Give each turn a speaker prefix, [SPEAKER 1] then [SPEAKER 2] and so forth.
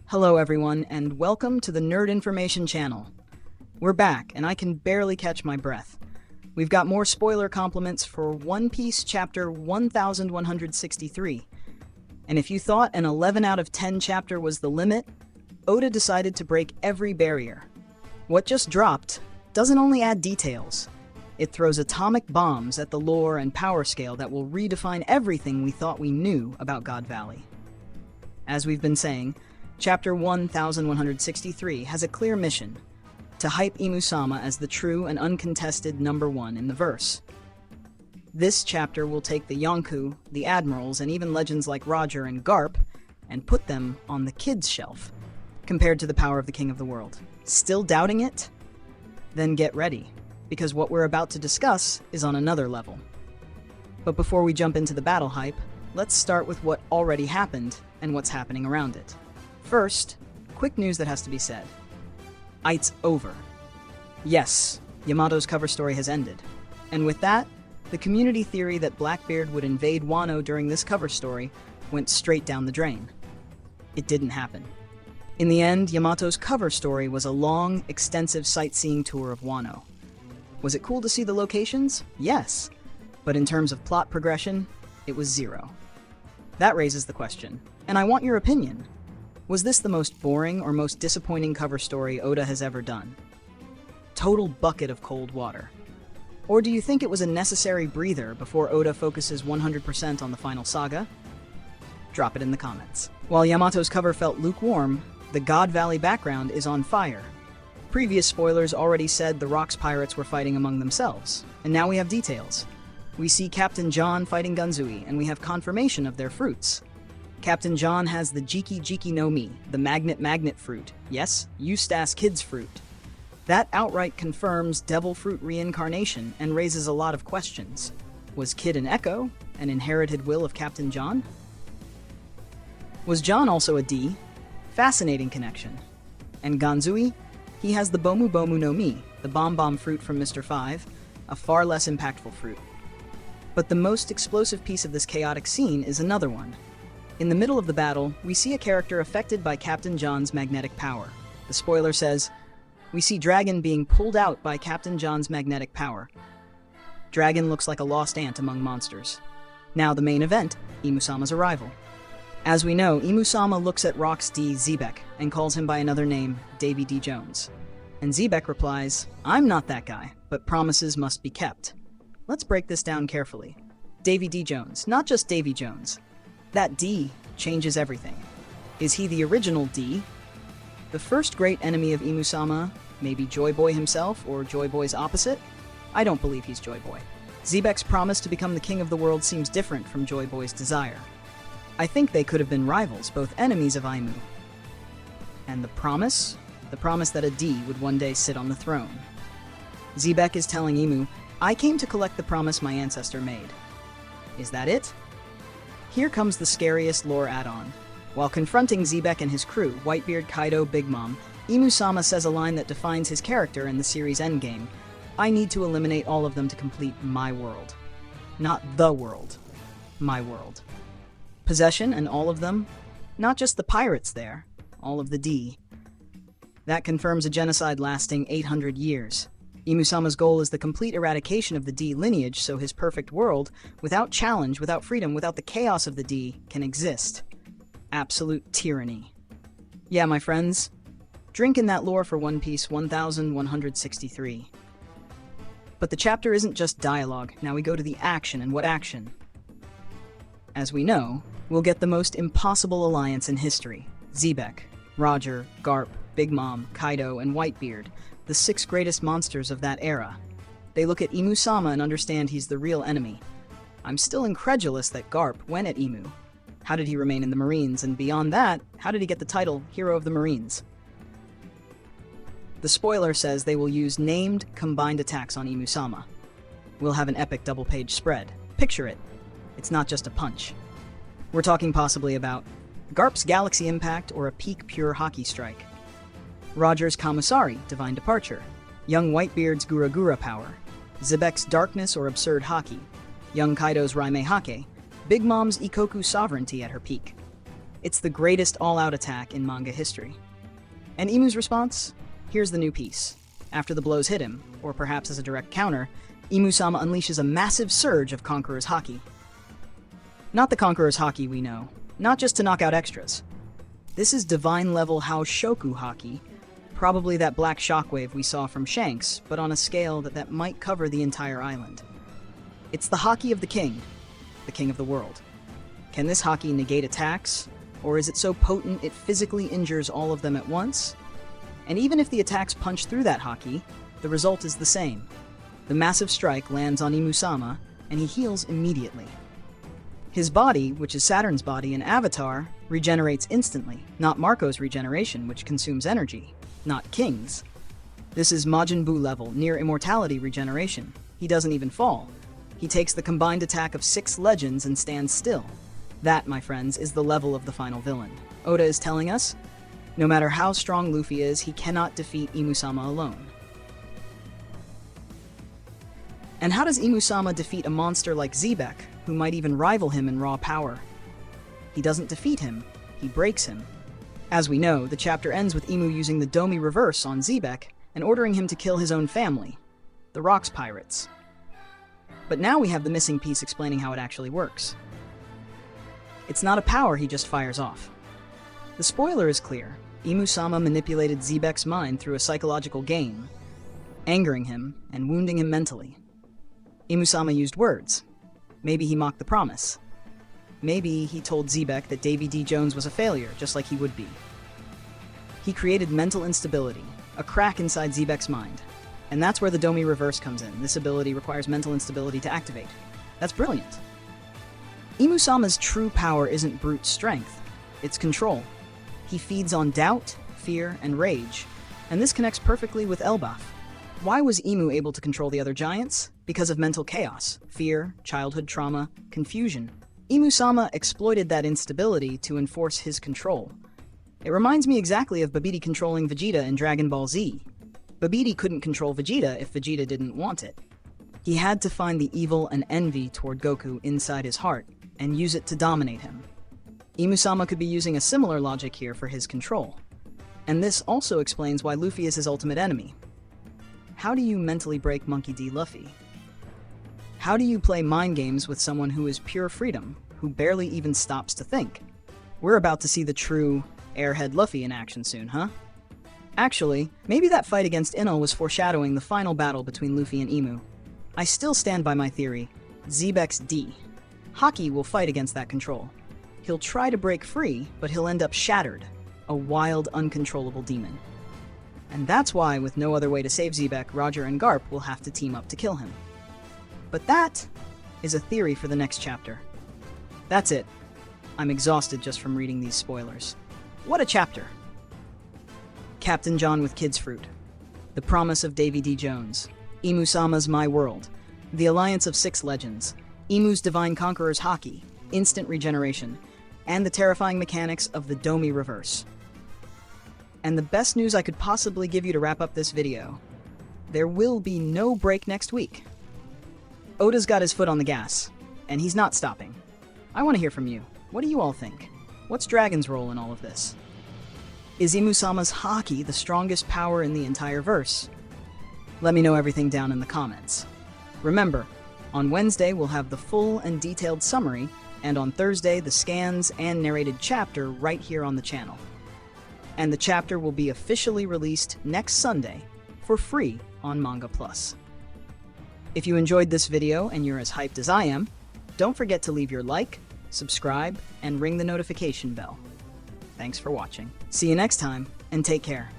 [SPEAKER 1] Hello everyone, and welcome to the Nerd Information Channel. We're back, and I can barely catch my breath. We've got more spoiler compliments for One Piece chapter 1163. And if you thought an 11 out of 10 chapter was the limit, Oda decided to break every barrier. What just dropped doesn't only add details, it throws atomic bombs at the lore and power scale that will redefine everything we thought we knew about God Valley. As we've been saying, Chapter 1163 has a clear mission: to hype Imu-sama as the true and uncontested number one in the verse. This chapter will take the Yonkou, the Admirals, and even legends like Roger and Garp, and put them on the kids' shelf, compared to the power of the King of the World. Still doubting it? Then get ready, because what we're about to discuss is on another level. But before we jump into the battle hype, let's start with what already happened and what's happening around it. First, quick news that has to be said. It's over. Yes, Yamato's cover story has ended. And with that, the community theory that Blackbeard would invade Wano during this cover story went straight down the drain. It didn't happen. In the end, Yamato's cover story was a long, extensive sightseeing tour of Wano. Was it cool to see the locations? Yes. But in terms of plot progression, it was zero. That raises the question, and I want your opinion. Was this the most boring or most disappointing cover story Oda has ever done? Total bucket of cold water. Or do you think it was a necessary breather before Oda focuses 100% on the final saga? Drop it in the comments. While Yamato's cover felt lukewarm, the God Valley background is on fire. Previous spoilers already said the Rocks pirates were fighting among themselves, and now we have details. We see Captain John fighting Gunzui, and we have confirmation of their fruits. Captain John has the Jiki Jiki no Mi, the magnet fruit. Yes, Eustace Kid's fruit. That outright confirms devil fruit reincarnation and raises a lot of questions. Was Kid an echo, an inherited will of Captain John? Was John also a D? Fascinating connection. And Gonzui? He has the Bomu Bomu no Mi, the Bomb fruit from Mr. 5, a far less impactful fruit. But the most explosive piece of this chaotic scene is another one. In the middle of the battle, we see a character affected by Captain John's magnetic power. The spoiler says, we see Dragon being pulled out by Captain John's magnetic power. Dragon looks like a lost ant among monsters. Now the main event, Imu-sama's arrival. As we know, Imu-sama looks at Rocks D Xebec and calls him by another name, Davy D. Jones. And Xebec replies, I'm not that guy, but promises must be kept. Let's break this down carefully. Davy D. Jones, not just Davy Jones. That D changes everything. Is he the original D? The first great enemy of Imu-sama? Maybe Joy Boy himself, or Joy Boy's opposite? I don't believe he's Joy Boy. Xebec's promise to become the king of the world seems different from Joy Boy's desire. I think they could have been rivals, both enemies of Imu. And the promise? The promise that a D would one day sit on the throne. Xebec is telling Imu, I came to collect the promise my ancestor made. Is that it? Here comes the scariest lore add-on. While confronting Xebec and his crew, Whitebeard, Kaido, Big Mom, Imu-sama says a line that defines his character in the series' endgame. I need to eliminate all of them to complete my world. Not the world. My world. Possession and all of them? Not just the pirates there. All of the D. That confirms a genocide lasting 800 years. Imu-sama's goal is the complete eradication of the D lineage, so his perfect world, without challenge, without freedom, without the chaos of the D, can exist. Absolute tyranny. Yeah, my friends, drink in that lore for One Piece 1163. But the chapter isn't just dialogue. Now we go to the action, and what action? As we know, we'll get the most impossible alliance in history. Xebec, Roger, Garp, Big Mom, Kaido, and Whitebeard, the 6 greatest monsters of that era. They look at Imu-sama and understand he's the real enemy. I'm still incredulous that Garp went at Imu. How did he remain in the Marines? And beyond that, how did he get the title Hero of the Marines? The spoiler says they will use named, combined attacks on Imu-sama. We'll have an epic double-page spread. Picture it. It's not just a punch. We're talking possibly about Garp's Galaxy Impact or a peak pure hockey strike. Roger's Kamusari, Divine Departure. Young Whitebeard's Gura Gura Power. Xebec's Darkness or Absurd Hockey. Young Kaido's Raime Hake. Big Mom's Ikoku Sovereignty at her peak. It's the greatest all-out attack in manga history. And Imu's response? Here's the new piece. After the blows hit him, or perhaps as a direct counter, Imu-sama unleashes a massive surge of Conqueror's Haki. Not the Conqueror's Haki we know, not just to knock out extras. This is divine-level Haoshoku Haki, probably that black shockwave we saw from Shanks, but on a scale that might cover the entire island. It's the Haki of the king of the world. Can this Haki negate attacks, or is it so potent it physically injures all of them at once? And even if the attacks punch through that Haki, the result is the same. The massive strike lands on Imu-sama, and he heals immediately. His body, which is Saturn's body in Avatar, regenerates instantly, not Marco's regeneration, which consumes energy, not King's. This is Majin Buu level, near immortality regeneration. He doesn't even fall. He takes the combined attack of 6 legends and stands still. That, my friends, is the level of the final villain. Oda is telling us, no matter how strong Luffy is, he cannot defeat Imu-sama alone. And how does Imu-sama defeat a monster like Xebec, who might even rival him in raw power? He doesn't defeat him, he breaks him. As we know, the chapter ends with Imu using the Domi reverse on Xebec and ordering him to kill his own family, the Rocks Pirates. But now we have the missing piece explaining how it actually works. It's not a power he just fires off. The spoiler is clear. Imu-sama manipulated Xebec's mind through a psychological game, angering him and wounding him mentally. Imu-sama used words. Maybe he mocked the promise. Maybe he told Xebec that Davy D. Jones was a failure, just like he would be. He created mental instability, a crack inside Xebec's mind. And that's where the Domi reverse comes in. This ability requires mental instability to activate. That's brilliant. Imu-sama's true power isn't brute strength, it's control. He feeds on doubt, fear, and rage, and this connects perfectly with Elbaf. Why was Imu able to control the other giants? Because of mental chaos, fear, childhood trauma, confusion. Imu-sama exploited that instability to enforce his control. It reminds me exactly of Babidi controlling Vegeta in Dragon Ball Z. Babidi couldn't control Vegeta if Vegeta didn't want it. He had to find the evil and envy toward Goku inside his heart, and use it to dominate him. Imu-sama could be using a similar logic here for his control. And this also explains why Luffy is his ultimate enemy. How do you mentally break Monkey D. Luffy? How do you play mind games with someone who is pure freedom, who barely even stops to think? We're about to see the true Airhead Luffy in action soon, huh? Actually, maybe that fight against Enel was foreshadowing the final battle between Luffy and Imu. I still stand by my theory. Xebec's D. Haki will fight against that control. He'll try to break free, but he'll end up shattered, a wild, uncontrollable demon. And that's why, with no other way to save Xebec, Roger and Garp will have to team up to kill him. But that is a theory for the next chapter. That's it. I'm exhausted just from reading these spoilers. What a chapter! Captain John with Kid's Fruit, The Promise of Davy D. Jones, Imu-sama's My World, The Alliance of 6 Legends, Imu's Divine Conqueror's Haki, Instant Regeneration, and the terrifying mechanics of the Domi Reverse. And the best news I could possibly give you to wrap up this video, there will be no break next week. Oda's got his foot on the gas, and he's not stopping. I want to hear from you. What do you all think? What's Dragon's role in all of this? Is Imu-sama's Haki the strongest power in the entire verse? Let me know everything down in the comments. Remember, on Wednesday we'll have the full and detailed summary, and on Thursday the scans and narrated chapter right here on the channel. And the chapter will be officially released next Sunday for free on Manga Plus. If you enjoyed this video and you're as hyped as I am, don't forget to leave your like, subscribe, and ring the notification bell. Thanks for watching. See you next time, and take care.